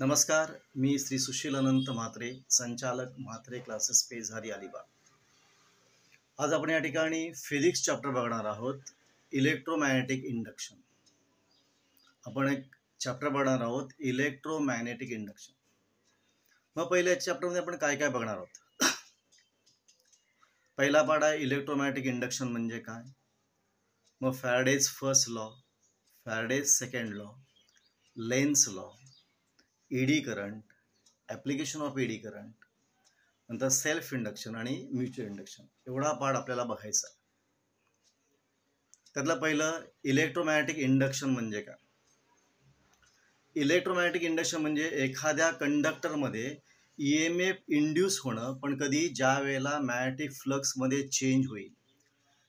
नमस्कार, मी श्री सुशील अनंत म्हात्रे, संचालक म्हात्रे क्लासेस पेझारी अलिबाग. आज आपण या ठिकाणी फिजिक्स चॅप्टर बघणार आहोत. Electromagnetic induction. आपण एक चॅप्टर बघणार आहोत, इलेक्ट्रोमॅग्नेटिक इंडक्शन. मग पहिल्या चॅप्टरमध्ये आपण काय काय बघणार आहोत. पहिला पाठ आहे इलेक्ट्रोमॅग्नेटिक इंडक्शन म्हणजे काय. मग Faraday's first law, Faraday's second law, lens law, eddy current, application of eddy current, नंतर सेल्फ इंडक्शन आणि म्युच्युअल इंडक्शन. एवढा पार्ट आपल्याला बघायचा आहे. त्यातलं पहिलं इलेक्ट्रोमॅग्नेटिक इंडक्शन म्हणजे काय. इलेक्ट्रोमॅग्नेटिक इंडक्शन म्हणजे एखाद्या कंडक्टरमध्ये EMF इंड्यूस होणं, पण कधी ज्या वेळेला मॅग्नेटिक फ्लक्समध्ये चेंज होईल,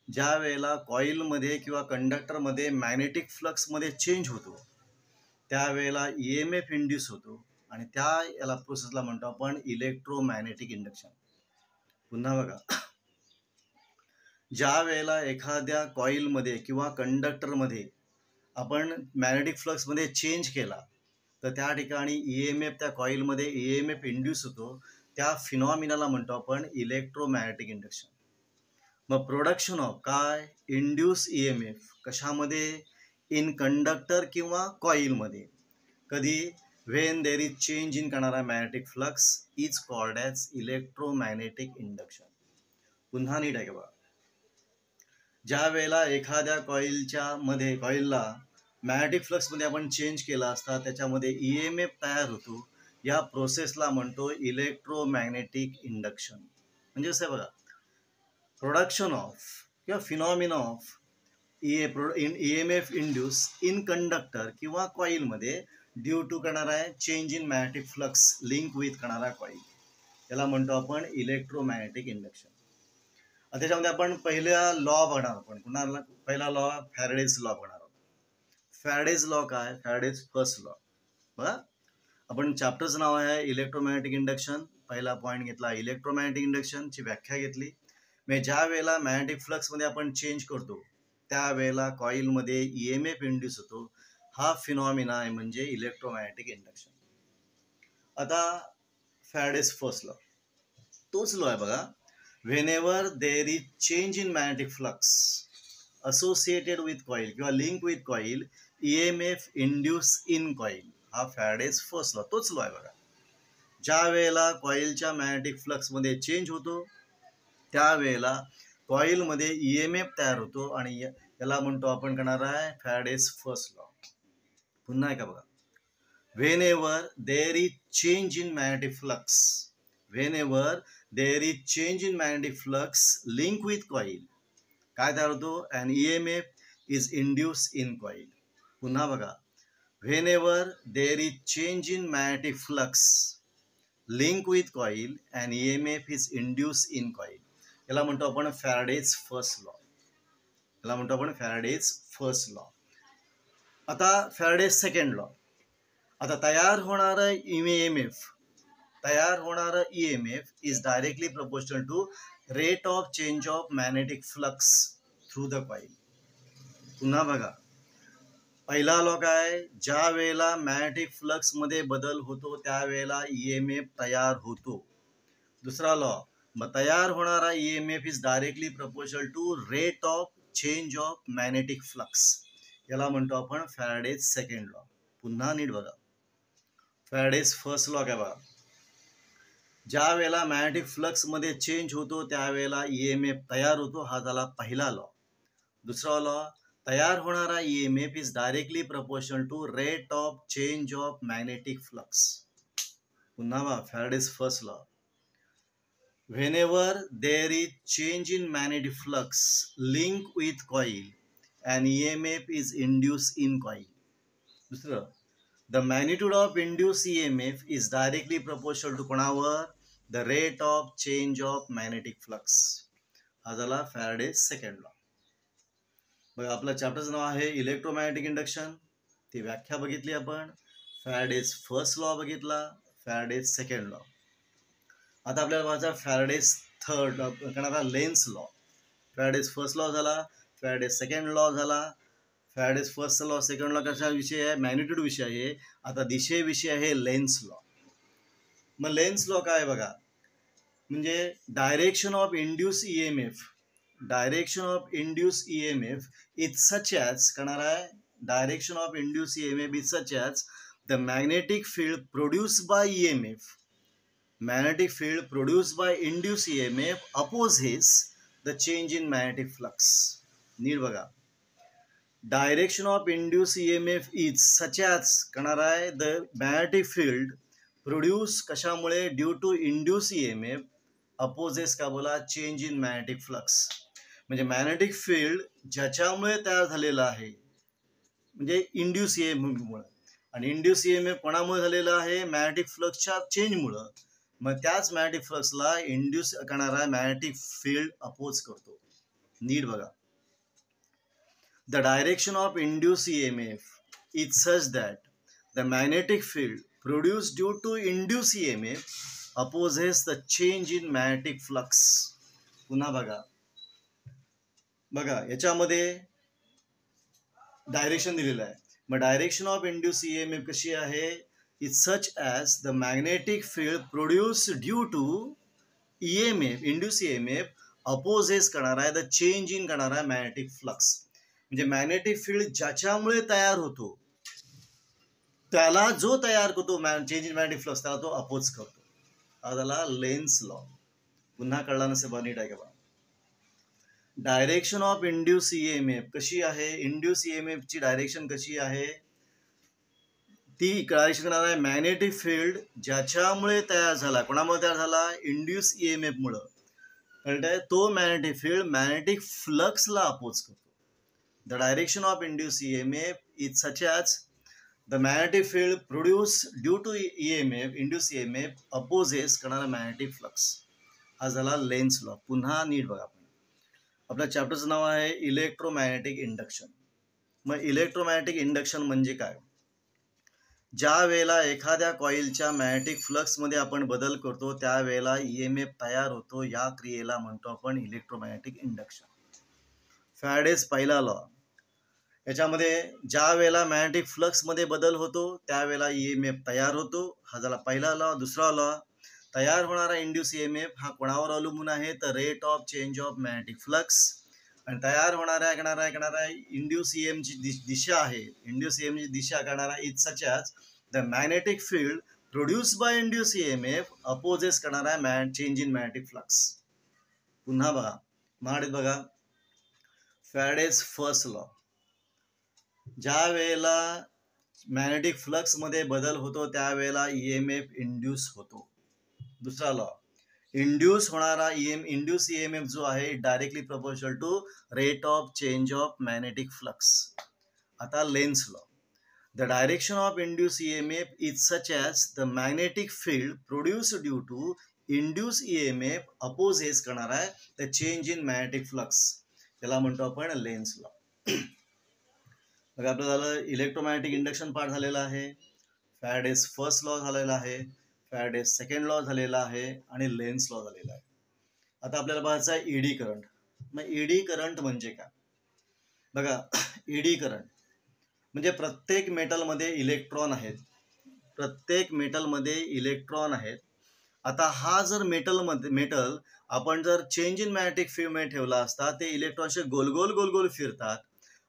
ज्या वेळेला कॉईलमध्ये किंवा कंडक्टरमध्ये मॅग्नेटिक फ्लक्समध्ये चेंज होतो त्यावेळेला EMF इंड्यूस होतो आणि त्या याला प्रोसेसला म्हणतो आपण इलेक्ट्रोमॅग्नेटिक इंडक्शन. पुन्हा बघा, ज्या वेळेला एखाद्या कॉईलमध्ये किंवा कंडक्टरमध्ये आपण मॅग्नेटिक फ्लक्समध्ये चेंज केला तर त्या ठिकाणी EMF त्या कॉईलमध्ये EMF इंड्यूस होतो, त्या फिनॉमिनाला म्हणतो आपण इलेक्ट्रोमॅग्नेटिक इंडक्शन. मग प्रोडक्शन ऑफ काय इंड्यूस EMF कशामध्ये, इन कंडक्टर किंवा कॉईलमध्ये, कधी when there is change in करणारा magnetic flux is called as electromagnetic induction. पुन्हा नीट आहे बघा, ज्या वेळेला एखाद्या कॉईलला मॅग्नेटिक फ्लक्समध्ये आपण चेंज केला असता त्याच्यामध्ये EMF तयार होतो, या प्रोसेसला म्हणतो इलेक्ट्रोमॅग्नेटिक इंडक्शन. म्हणजे असं बघा, प्रोडक्शन ऑफ किंवा phenomena of EMF induce in conductor किंवा कॉईलमध्ये ड्यू टू करणारा आहे change in magnetic flux link with करणारा कॉईल, याला म्हणतो आपण इलेक्ट्रोमॅग्नेटिक इंडक्शन. त्याच्यामध्ये आपण पहिला लॉ बघणार. आपण कुणाला पहिला लॉ फॅराडेज लॉ बघणार आहोत. फॅराडेज लॉ काय, फॅराडेज फर्स्ट लॉ. बघा, आपण चॅप्टरचं नाव आहे इलेक्ट्रोमॅग्नेटिक इंडक्शन. पहिला पॉईंट घेतला इलेक्ट्रोमॅग्नेटिक इंडक्शनची व्याख्या घेतली. म्हणजे ज्या वेळेला मॅग्नेटिक फ्लक्समध्ये आपण चेंज करतो त्यावेळेला कॉईलमध्ये EMF इंड्यूस होतो, हा फिनॉमिना आहे म्हणजे इलेक्ट्रोमॅग्नेटिक इंडक्शन. आता फॅराडेज फर्स्ट लॉ तोच लॉ आहे बघा. Whenever there is change in magnetic flux associated with coil किंवा link with coil EMF induce in coil, हा फॅराडेज फर्स्ट लॉ तोच लॉ आहे बघा. ज्या वेळेला कॉईलच्या मॅग्नेटिक फ्लक्समध्ये चेंज होतो त्यावेळेला कॉईलमध्ये EMF तयार होतो आणि याला म्हणतो आपण करणार आहे फॅराडेज फर्स्ट लॉ. पुन्हा का बघा, whenever there is change in magnetic flux, whenever there is change in magnetic flux link with coil, काय तयार होतो, and EMF is induce in coil. पुन्हा बघा, whenever there is change in magnetic flux link with coil and EMF is induce in coil, याला म्हणतो आपण Faraday's first law. याला म्हणतो आपण फॅराडेज फर्स्ट लॉ. आता फॅराडेज सेकंड लॉ. आता तयार होणारं EMF is directly proportional to rate of change of magnetic flux through the coil. पुन्हा बघा, पहिला लॉ काय, ज्या वेळेला मॅग्नेटिक फ्लक्समध्ये बदल होतो त्यावेळेला EMF तयार होतो. दुसरा लॉ, मग तयार होणारा EMF is directly proportional to rate of change of magnetic flux, याला म्हणतो आपण फॅराडेज सेकंड लॉ. पुन्हा नीट बघा, फॅराडेज फर्स्ट लॉ काय बघा, ज्या वेळेला मॅग्नेटिक फ्लक्समध्ये चेंज होतो त्यावेळेला EMF तयार होतो, हा झाला पहिला लॉ. दुसरा लॉ, तयार होणारा EMF is directly proportional to rate of change of magnetic flux. पुन्हा बघा, Faraday's first law, whenever there is change in magnetic flux link with coil and EMF is induced in coil. दुसरं, the magnitude of induced EMF is directly proportional to कोणावर, the rate of change of magnetic flux. हा झाला Faraday's second law. बघा, आपलं चॅप्टरचं नाव आहे electromagnetic induction. ती व्याख्या बघितली आपण. फॅराडेज फर्स्ट लॉ बघितला, फॅराडेज सेकंड लॉ. आता आपल्याला बघायचा फॅराडेज थर्ड करणारा lens law. Faraday's first law झाला, फॅराडेज सेकंड लॉ झाला, Faraday's first law, second law कशा विषय आहे, मॅग्निट्यूड विषय आहे. आता दिशेविषयी आहे लेन्स लॉ. मग लेन्स लॉ काय बघा, म्हणजे direction of induce EMF, direction of induce EMF is such as करणार आहे, direction of induce EMF is such as the magnetic field produced by EMF, magnetic field produced by induced EMF opposes the change in magnetic flux. नीट बघा, direction of induce EMF is such as करणार आहे the magnetic field produce कशामुळे, due to induce EMF opposes का बोला, change in magnetic flux. म्हणजे magnetic field ज्याच्यामुळे तयार झालेलं आहे, म्हणजे इंड्यूस EMF मुळे, आणि इंड्यूस EMF कोणामुळे झालेलं आहे, मॅग्नेटिक फ्लक्सच्या चेंजमुळं. मग त्याच मॅग्नेटिक फ्लक्सला इंड्यूस करणारा मॅग्नेटिक फील्ड अपोज करतो. नीट बघा, the direction of induce EMF is such that the magnetic field produce due to induce EMF opposes the change in magnetic flux. पुन्हा बघा, याच्यामध्ये डायरेक्शन दिलेलं आहे. मग डायरेक्शन ऑफ इंड्यूस EMF कशी आहे, is such as the magnetic field produced due to EMF, induced EMF opposes करणार आहे the change in करणार आहे magnetic flux. म्हणजे मॅग्नेटिक फील्ड ज्याच्यामुळे तयार होतो त्याला जो तयार करतो चेंज इन मॅग्नेटिक फ्लक्स, त्याला तो अपोज करतो. हा झाला लेन्स लॉ. पुन्हा कळला नसेल बघा, नीट आहे का बघा. डायरेक्शन ऑफ इंड्यूस EMF कशी आहे, इंड्यूस EMF ची डायरेक्शन कशी आहे, ती डायरेक्शन करणार आहे मॅग्नेटिक फील्ड ज्याच्यामुळे तयार झाला, कोणामुळे तयार झाला, इंड्यूस EMF मुळे, कळतंय, तो मॅग्नेटिक फील्ड मॅग्नेटिक फ्लक्सला अपोज करतो. The direction of induce EMF is such as the magnetic field produce due to EMF, induce EMF opposes करणारा मॅग्नेटिक फ्लक्स. हा झाला लेन्स लॉ. पुन्हा नीट बघा, आपल्या चॅप्टरचं नाव आहे इलेक्ट्रोमॅग्नेटिक इंडक्शन. मग इलेक्ट्रोमॅग्नेटिक इंडक्शन म्हणजे काय, ज्या वेळेला एखाद्या कॉइलच्या मॅग्नेटिक फ्लक्समध्ये आपण बदल करतो त्यावेळेला EMF तयार होतो, या क्रियेला म्हणतो आपण इलेक्ट्रोमॅग्नेटिक इंडक्शन. फॅरेडेज पहिला लॉ, याच्यामध्ये ज्या वेळेला मॅग्नेटिक फ्लक्समध्ये बदल होतो त्यावेळेला EMF तयार होतो, हा झाला पहिला लॉ. दुसरा लॉ, तयार होणारा इंड्यूस EMF हा कोणावर अवलंबून आहे, तर rate of change of magnetic flux. आणि तयार होणाऱ्या इंड्यूस EMF ची दिशा आहे, इंड्यूस EMF ची दिशा करणारा is such as the magnetic field produced by induce EMF opposes करणारा चेंज इन मॅग्नेटिक फ्लक्स. पुन्हा बघा, बघा, फॅरेडेज फर्स्ट लॉ, ज्या वेळेला मॅग्नेटिक फ्लक्समध्ये बदल होतो त्यावेळेला EMF इंड्यूस होतो. दुसरा लॉ, इंड्यूस होणारा इंड्यूस EMF जो आहे directly proportional to rate of change of magnetic flux. आता Lenz law, the direction of induce EMF is such as the magnetic field produced due to induce EMF opposes करणार आहे the change in magnetic flux, त्याला म्हणतो आपण lens law. मग आपलं झालं electromagnetic induction part झालेला आहे, फॅरेडेज फर्स्ट लॉ झालेला आहे, फॅरेडेज सेकंड लॉ झालेला आहे, आणि लेन्स लॉ झालेला आहे. आता आपल्याला पाहायचं आहे ED करंट. मग ED करंट म्हणजे काय बघा, ED करंट म्हणजे प्रत्येक मेटलमध्ये इलेक्ट्रॉन आहेत, प्रत्येक मेटलमध्ये इलेक्ट्रॉन आहेत. आता हा जर मेटल आपण जर चेंज इन मॅग्नेटिक फील्डमध्ये ठेवला असता, ते इलेक्ट्रॉनचे गोल गोल फिरतात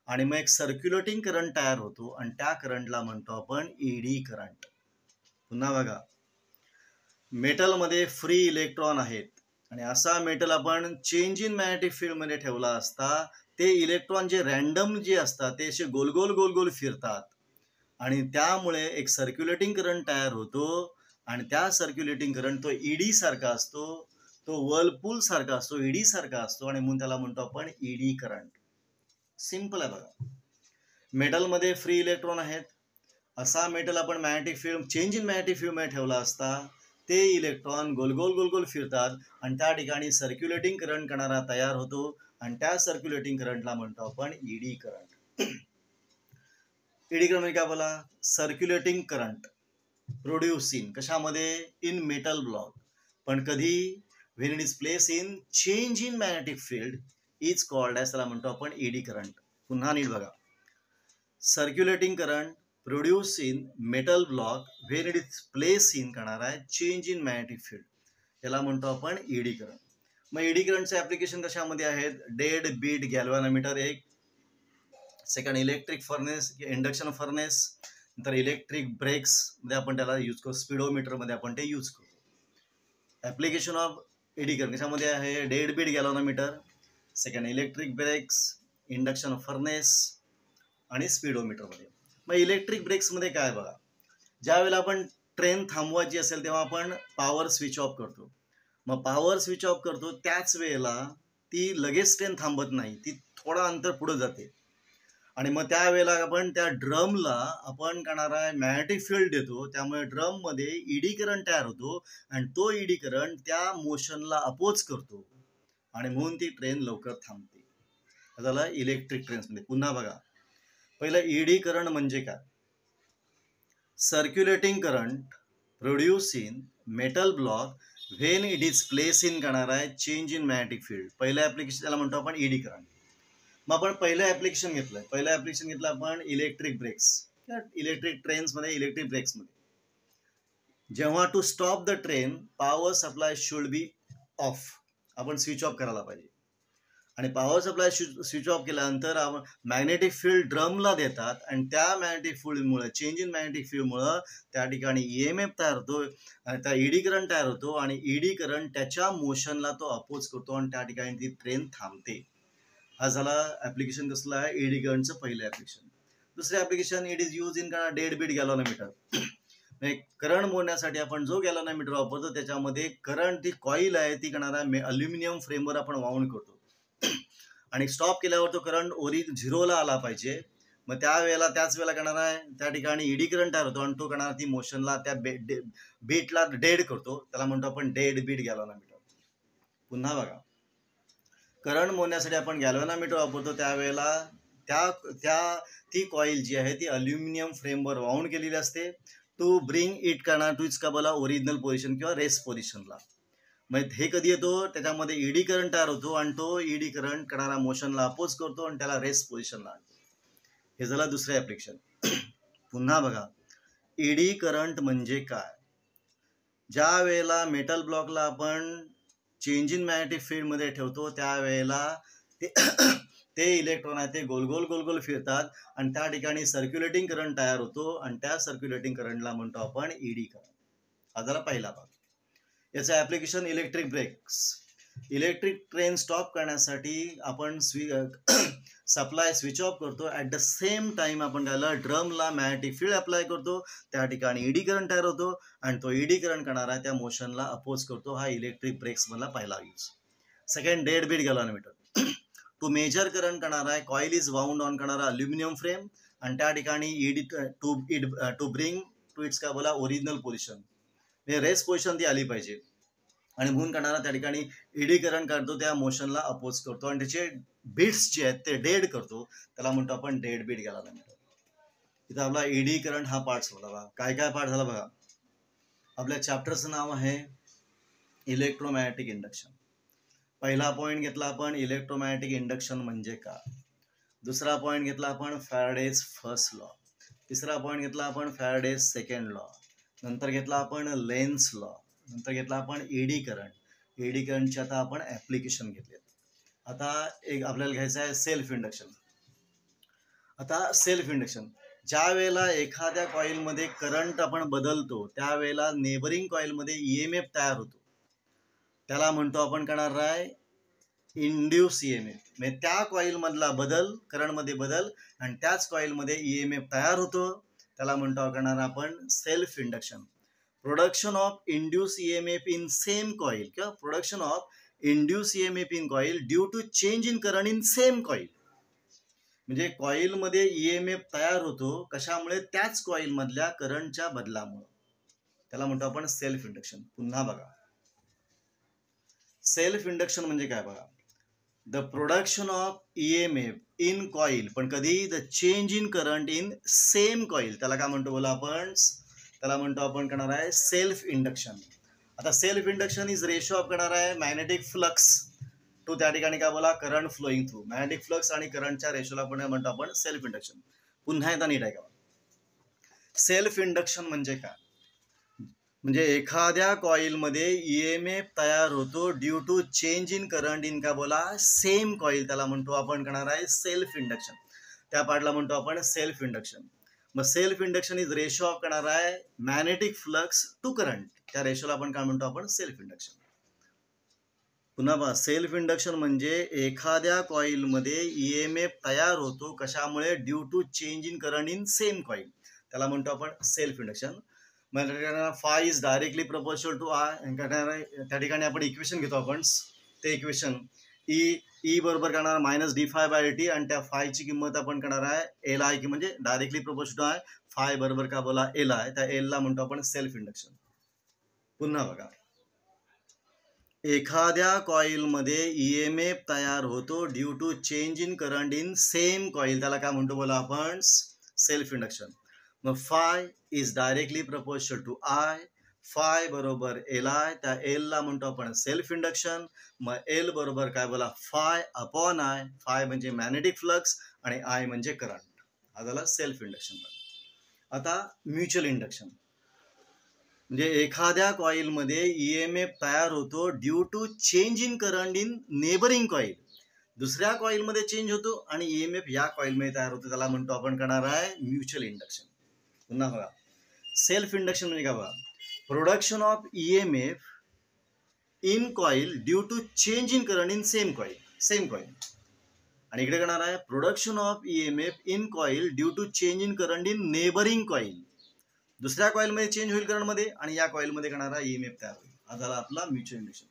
आणि मग एक सर्क्युलेटिंग करंट तयार होतो, आणि त्या करंटला म्हणतो आपण ED करंट. पुन्हा बघा, मेटलमध्ये फ्री इलेक्ट्रॉन आहेत, आणि असा मेटल आपण चेंज इन मॅग्नेटिक फील्डमध्ये ठेवला असता, ते इलेक्ट्रॉन जे रॅन्डम जे असतात ते असे गोल गोल फिरतात, आणि त्यामुळे एक सर्क्युलेटिंग करंट तयार होतो, आणि त्या सर्क्युलेटिंग करंट तो ED सारखा असतो, तो वर्लपूल सारखा असतो, ED सारखा असतो, आणि म्हणून त्याला म्हणतो आपण ED करंट. सिंपल आहे बघा, मेटलमध्ये फ्री इलेक्ट्रॉन आहेत, असा मेटल आपण magnetic field change in magnetic फील्डमध्ये ठेवला असता, ते इलेक्ट्रॉन गोल गोल फिरतात, आणि त्या ठिकाणी सर्क्युलेटिंग करंट करणारा तयार होतो, आणि त्या सर्क्युलेटिंग करंटला म्हणतो आपण ED करंट. ED करंट म्हणजे काय बोला, सर्क्युलेटिंग करंट प्रोड्यूस इन कशामध्ये, इन मेटल ब्लॉक, पण कधी, when it is place in change in magnetic field is called as, त्याला म्हणतो आपण ED करंट. पुन्हा नीट बघा, circulating current produce in metal block when it is place in करणार आहे चेंज इन मॅग्नेटिक फील्ड, याला म्हणतो आपण ईडी करंट. मग ईडी करंटचे ॲप्लिकेशन कशामध्ये आहेत? डेड बीट गॅल्व्हॅनोमीटर एक, second electric furnace, induction furnace, नंतर इलेक्ट्रिक ब्रेक्स मध्ये आपण त्याला यूज करतो, स्पीडोमीटरमध्ये आपण ते यूज करतो. ॲप्लिकेशन ऑफ ईडी करंट कशामध्ये आहे? Dead beat galvanometer, second electric brakes, induction furnace आणि स्पीडोमीटरमध्ये. मग इलेक्ट्रिक ब्रेक्समध्ये काय बघा, ज्या वेळेला आपण ट्रेन थांबवायची असेल तेव्हा आपण पॉवर स्विच ऑफ करतो. मग पॉवर स्विच ऑफ करतो त्याच वेळेला ती लगेच ट्रेन थांबत नाही, ती थोडा अंतर पुढे जाते आणि मग त्यावेळेला आपण त्या ड्रमला आपण करणार आहे मॅग्नेटिक फील्ड देतो, त्यामुळे ड्रममध्ये ईडी करंट तयार होतो आणि तो ईडी करंट त्या मोशनला अपोज करतो आणि म्हणून ती ट्रेन लवकर थांबते. झालं इलेक्ट्रिक ट्रेन्समध्ये. पुन्हा बघा, पहिलं ईडी करंट म्हणजे काय? Circulating current produce in metal block when it is place in करणार आहे चेंज इन मॅग्नेटिक फील्ड. पहिलं ॲप्लिकेशन त्याला म्हणतो आपण ईडी करंट. मग आपण पहिलं ॲप्लिकेशन घेतलं आपण इलेक्ट्रिक ब्रेक्स, इलेक्ट्रिक ट्रेन्समध्ये, इलेक्ट्रिक ब्रेक्समध्ये. जेव्हा to stop the train power supply should be off, आपण स्विच ऑफ करायला पाहिजे आणि पॉवर सप्लाय स्विच ऑफ केल्यानंतर मॅग्नेटिक फील्ड ड्रमला देतात आणि त्या मॅग्नेटिक फील्डमुळे, चेंज इन मॅग्नेटिक फील्डमुळं त्या ठिकाणी EMF तयार होतो आणि त्या ईडी करंट तयार होतो आणि ईडी करंट त्याच्या मोशनला तो अपोज करतो आणि त्या ठिकाणी ती ट्रेन थांबते. हा झाला ॲप्लिकेशन कसला आहे? ईडी करंटचं पहिलं ॲप्लिकेशन. दुसरं application, it is use in dead beat galvanometer. Current मोजण्यासाठी आपण जो गॅल्व्हॅनोमीटर वापरतो त्याच्यामध्ये करंट, ती कॉईल आहे ती करणारा अल्युमिनियम फ्रेमवर आपण वाऊंड करतो आणि स्टॉप केल्यावर तो करंट झिरोला आला पाहिजे. मग त्याच वेळेला करणार आहे त्या ठिकाणी ईडी करंट तयार होतो आणि तो करणार ती मोशनला त्या बीटला डेड करतो, त्याला म्हणतो आपण डेड बीट गॅल्व्हॅनोमीटर. पुन्हा बघा, करंट मोजण्यासाठी आपण गॅल्व्हॅनोमीटर वापरतो त्यावेळेला ती कॉईल जी आहे ती अल्युमिनियम फ्रेमवर वाऊंड केलेली असते टू ब्रिंग इट करणार टू इट्स का बोला ओरिजिनल पोझिशन किंवा रेस्ट पोझिशनला. मग हे कधी येतो? त्याच्यामध्ये ईडी करंट तयार होतो आणि तो ईडी करंट करणारा मोशनला अपोज करतो आणि त्याला रेस्ट पोझिशनला आणतो. हे झालं दुसरं ॲप्लिकेशन. पुन्हा बघा, ईडी करंट म्हणजे काय? ज्या वेळेला मेटल ब्लॉकला आपण चेंज इन मॅग्नेटिक फील्डमध्ये ठेवतो त्यावेळेला ते इलेक्ट्रॉन आहे ते गोल गोल फिरतात आणि त्या ठिकाणी सर्क्युलेटिंग करंट तयार होतो आणि त्या सर्क्युलेटिंग करंटला म्हणतो आपण ईडी करंट. हा झाला पहिला भाग. याचं application electric brakes. Electric train stop करण्यासाठी आपण सप्लाय स्विच ऑफ करतो, ॲट द सेम टाइम आपण त्याला ड्रमला मॅग्नेटिक फील्ड अप्लाय करतो, त्या ठिकाणी ईडी करंट तयार होतो आणि तो ईडी करंट करणारा त्या मोशनला अपोज करतो. हा इलेक्ट्रिक ब्रेक्समधला पहिला use. Second, dead beat galvanometer. To measure current करणार आहे कॉईल इज वाउंड ऑन करणारा अल्युमिनियम फ्रेम आणि त्या ठिकाणी eddy to bring to its का बोला ओरिजिनल पोझिशन, म्हणजे रेस्ट पोझिशन ती आली पाहिजे आणि म्हणून करणारा त्या ठिकाणी ईडी करंट काढतो, त्या मोशनला अपोज करतो आणि त्याचे बीट्स जे आहेत ते डेड करतो, त्याला म्हणतो आपण डेड बीट गॅल्व्हॅनोमीटर. इथं आपला ईडी करंट हा पार्ट झाला बघा. काय काय पार्ट झाला बघा. आपल्या चॅप्टरचं नाव आहे इलेक्ट्रोमॅग्नेटिक इंडक्शन. पहिला पॉईंट घेतला आपण इलेक्ट्रोमॅग्नेटिक इंडक्शन म्हणजे काय. दुसरा पॉईंट घेतला आपण फॅराडेज फर्स्ट लॉ. तिसरा पॉईंट घेतला आपण फॅराडेज सेकंड लॉ. नंतर घेतला आपण लेन्स लॉ. नंतर घेतला आपण ईडी करंट. ईडी करंटचे आता आपण ॲप्लिकेशन घेतले. आता एक आपल्याला घ्यायचं आहे सेल्फ इंडक्शन. आता सेल्फ इंडक्शन, ज्या वेळेला एखाद्या कॉईलमध्ये करंट आपण बदलतो त्यावेळेला नेबरिंग कॉईलमध्ये EMF तयार होतो, त्याला म्हणतो आपण करणार आहे इंड्यूस EMF. म्हणजे त्या कॉईलमधला बदल, करंटमध्ये बदल आणि त्याच कॉईलमध्ये EMF तयार होतो, त्याला म्हणतो करणार आपण self induction. Production of induce EMF in same coil किंवा production of induce EMF in coil due to change in current in same coil. म्हणजे कॉईलमध्ये EMF तयार होतो कशामुळे? त्याच कॉईलमधल्या करंटच्या बदलामुळे, त्याला म्हणतो आपण सेल्फ इंडक्शन. पुन्हा बघा, सेल्फ इंडक्शन म्हणजे काय बघा. The production of EMF in coil, पण कधी the change in current in same coil, त्याला काय म्हणतो बोला आपण, त्याला म्हणतो आपण करणार आहे सेल्फ इंडक्शन. आता self induction is ratio of करणार आहे मॅग्नेटिक फ्लक्स टू त्या ठिकाणी काय बोला current flowing through. Magnetic flux आणि करंटच्या रेशोला पण म्हणतो आपण सेल्फ इंडक्शन. पुन्हा एकदा नीट ऐका. सेल्फ इंडक्शन म्हणजे काय? म्हणजे एखाद्या कॉइलमध्ये EMF तयार होतो due to change in current in का बोला सेम कॉइल, त्याला म्हणतो आपण करणार आहे सेल्फ इंडक्शन. त्या पार्टला म्हणतो आपण सेल्फ इंडक्शन. मग self induction is ratio of करणार आहे मॅग्नेटिक फ्लक्स टू करंट, त्या रेशोला आपण काय म्हणतो आपण सेल्फ इंडक्शन. पुन्हा पहा, सेल्फ इंडक्शन म्हणजे एखाद्या कॉइलमध्ये EMF तयार होतो कशामुळे due to change in current in same coil, त्याला म्हणतो आपण self induction. phi is directly proportional to I. त्या ठिकाणी आपण इक्वेशन घेतो आपण, ते इक्वेशन ई बरोबर करणार -dφ/dt आणि त्या फायची किंमत आपण करणार आहे Li की म्हणजे directly proportional to I. Phi बरोबर का बोला Li, त्या Lला म्हणतो आपण सेल्फ इंडक्शन. पुन्हा बघा, एखाद्या कॉइलमध्ये EMF तयार होतो due to change in current in same coil, त्याला काय म्हणतो बोला आपण सेल्फ इंडक्शन. मग phi is directly proportional to I. Phi बरोबर Li, त्या Lला म्हणतो आपण सेल्फ इंडक्शन. मग L बरोबर काय बोला phi अपॉन I. phi म्हणजे मॅग्नेटिक फ्लक्स आणि I म्हणजे करंट, हा झाला सेल्फ इंडक्शन. आता म्युच्युअल इंडक्शन म्हणजे एखाद्या कॉइलमध्ये EMF तयार होतो due to change in current in neighbouring coil, दुसऱ्या कॉइलमध्ये चेंज होतो आणि EMF या कॉइलमध्ये तयार होतो, त्याला म्हणतो आपण करणार आहे म्युच्युअल इंडक्शन. पुन्हा बघा, सेल्फ इंडक्शन म्हणजे काय बघा, production of EMF in coil due to change in current in same coil. आणि इकडे करणार आहे production of EMF in coil due to change in current in neighbouring coil, दुसऱ्या कॉइलमध्ये चेंज होईल करंटमध्ये आणि या कॉइलमध्ये करणारा EMF तयार होईल, हा झाला आपला म्युच्युअल इंडक्शन.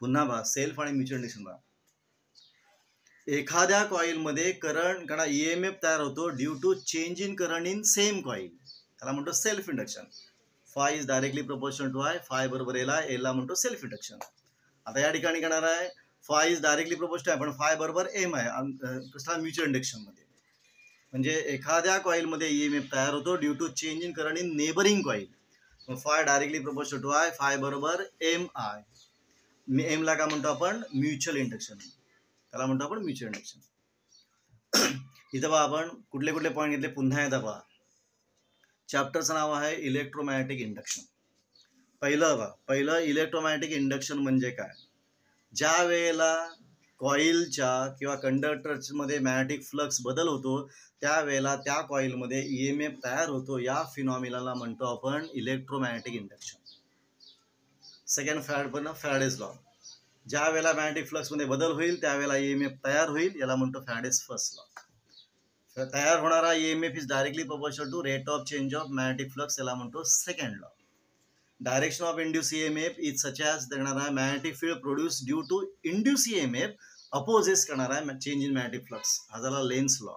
पुन्हा बघा, सेल्फ आणि म्युच्युअल इंडक्शन बघा, एखाद्या कॉइलमध्ये करंट कणा EMF तयार होतो due to change in current in same coil, त्याला म्हणतो self induction. Phi is directly proportional to I. Phi बरोबर Li, Lला म्हणतो सेल्फ इंडक्शन. आता या ठिकाणी करणार आहे फाय इज डायरेक्टली प्रपोर्शनल आहे पण फाय बरोबर M आहे कसला म्युच्युअल इंडक्शन मध्ये. म्हणजे एखाद्या कॉइलमध्ये EMF तयार होतो due to change in current in neighbouring coil, मग phi directly proportional to I. Phi बरोबर MI. Mला काय म्हणतो आपण म्युच्युअल इंडक्शन, त्याला म्हणतो आपण म्युच्युअल इंडक्शन. इथं बघा आपण कुठले कुठले पॉईंट घेतले पुन्हा एकदा पहा. चॅप्टरचं नाव आहे इलेक्ट्रोमॅग्नेटिक इंडक्शन. पहिलं इलेक्ट्रोमॅग्नेटिक इंडक्शन म्हणजे काय, ज्या वेळेला कॉइलच्या किंवा कंडक्टरमध्ये मॅग्नेटिक फ्लक्स बदल होतो त्यावेळेला त्या कॉइलमध्ये EMF तयार होतो, या फिनॉमिनाला म्हणतो आपण electromagnetic induction. Second Faraday's law, ज्या वेळेला मॅग्नेटिक फ्लक्समध्ये बदल होईल त्यावेळेला EMF तयार होईल, याला म्हणतो फॅराडेज फर्स्ट लॉ. तयार होणारा EMF is directly proportional to rate of change of magnetic flux, याला म्हणतो second law. Direction of induce EMF is such as करणार आहे magnetic field produce due to induce EMF opposes करणार आहे change in magnetic flux, हा झाला Lenz law.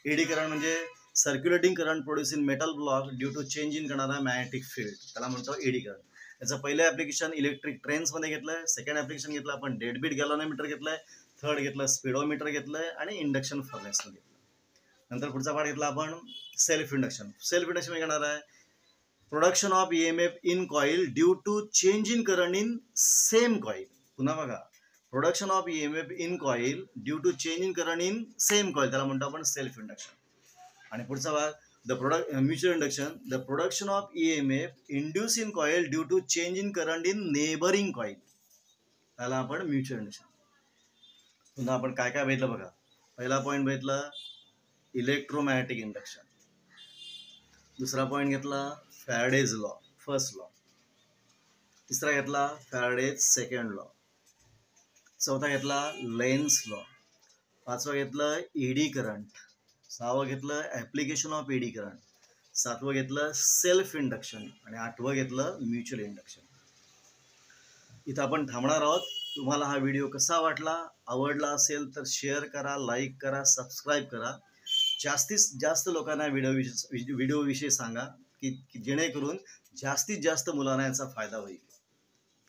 Eddy current म्हणजे circulating current produce in metal block due to change in करणार आहे magnetic field, त्याला म्हणतो एडी करंट. याचं पहिलं ॲप्लिकेशन इलेक्ट्रिक ट्रेन्समध्ये घेतलंय, सेकंड ॲप्लिकेशन घेतलं आपण डेडबीट गॅलॉनोमीटर घेतलंय, थर्ड घेतलं स्पीडोमीटर घेतलंय आणि इंडक्शन फर्नेसमध्ये घेतलं. नंतर पुढचा पार्ट घेतला आपण सेल्फ इंडक्शन. सेल्फ इंडक्शन म्हणजे करणार आहे production of EMF in coil due to change in current in same coil. पुन्हा बघा, production of EMF in coil due to change in current in same coil, त्याला म्हणतो आपण सेल्फ इंडक्शन. आणि पुढचा भाग mutual induction, the production of EMF induce in coil due to change in current in neighbouring coil, त्याला आपण mutual induction. पुन्हा आपण काय काय बघितलं बघा. पहिला पॉईंट बघितला इलेक्ट्रोमॅग्नेटिक इंडक्शन, दुसरा पॉईंट घेतला फॅराडेज लॉ फर्स्ट लॉ, तिसरा घेतला फॅराडेज सेकंड लॉ, चौथा घेतला लेन्स लॉ, पाचवा घेतलं एडी करंट, सहावं घेतलं ॲप्लिकेशन ऑफ एडी करंट, सातवं घेतलं सेल्फ इंडक्शन आणि आठवं घेतलं म्युच्युअल इंडक्शन. इथं आपण थांबणार आहोत. तुम्हाला हा व्हिडिओ कसा वाटला, आवडला असेल तर शेअर करा, लाईक करा, सबस्क्राईब करा. जास्तीत जास्त लोकांना व्हिडिओविषयी सांगा की जेणेकरून जास्तीत जास्त मुलांना याचा फायदा होईल.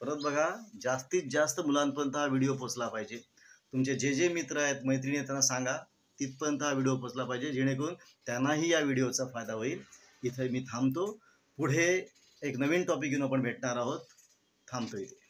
परत बघा, जास्तीत जास्त मुलांपर्यंत हा व्हिडिओ पोचला पाहिजे. तुमचे जे मित्र आहेत मैत्रिणी आहेत त्यांना सांगा तिथपर्यंत हा व्हिडिओ पोचला पाहिजे जेणेकरून त्यांनाही या व्हिडिओचा फायदा होईल. इथे मी थांबतो. पुढे एक नवीन टॉपिक घेऊन आपण भेटणार आहोत. थांबतो इथे.